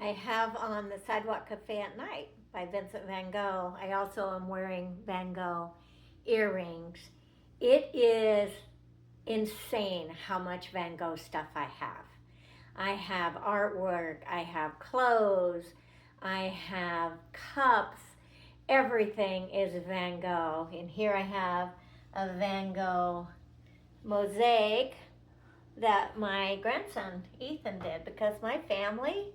I have on The Sidewalk Cafe at Night by Vincent van Gogh. I also am wearing Van Gogh earrings. It is insane how much Van Gogh stuff I have. I have artwork, I have clothes, I have cups. Everything is Van Gogh. And here I have a Van Gogh mosaic that my grandson Ethan did, because my family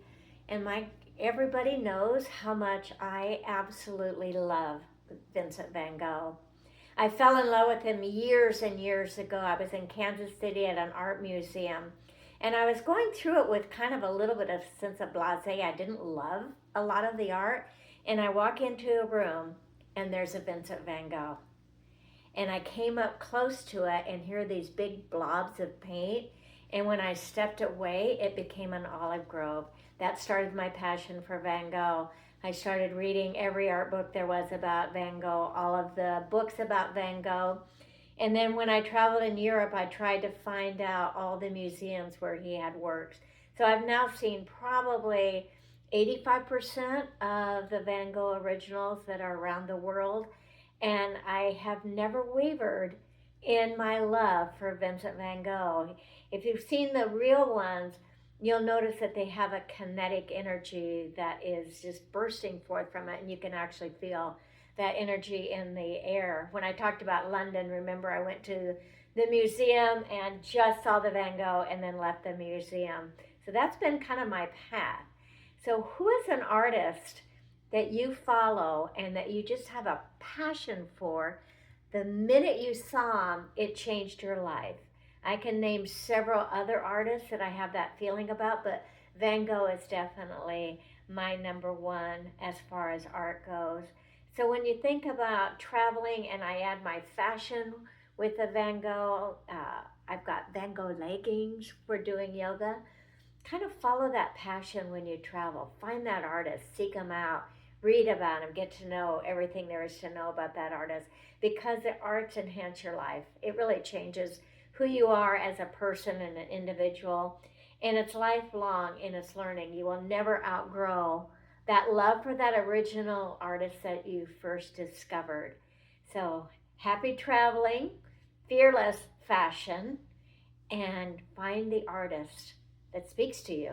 and my everybody knows how much I absolutely love Vincent van Gogh. I fell in love with him years and years ago. I was in Kansas City at an art museum, and I was going through it with kind of a little bit of sense of blasé. I didn't love a lot of the art, and I walk into a room and there's a Vincent van Gogh. And I came up close to it, and here are these big blobs of paint. And when I stepped away, it became an olive grove. That started my passion for Van Gogh. I started reading every art book there was about Van Gogh, all of the books about Van Gogh. And then when I traveled in Europe, I tried to find out all the museums where he had works. So I've now seen probably 85% of the Van Gogh originals that are around the world. And I have never wavered in my love for Vincent van Gogh. If you've seen the real ones, you'll notice that they have a kinetic energy that is just bursting forth from it, and you can actually feel that energy in the air. When I talked about London, remember I went to the museum and just saw the Van Gogh and then left the museum. So that's been kind of my path. So who is an artist that you follow and that you just have a passion for? The minute you saw them, it changed your life. I can name several other artists that I have that feeling about, but Van Gogh is definitely my number one as far as art goes. So when you think about traveling and I add my fashion with the Van Gogh, I've got Van Gogh leggings for doing yoga. Kind of follow that passion when you travel. Find that artist, seek them out, read about them, get to know everything there is to know about that artist, because the arts enhance your life. It really changes who you are as a person and an individual, and it's lifelong in its learning. You will never outgrow that love for that original artist that you first discovered. So happy traveling, fearless fashion, and find the artist that speaks to you.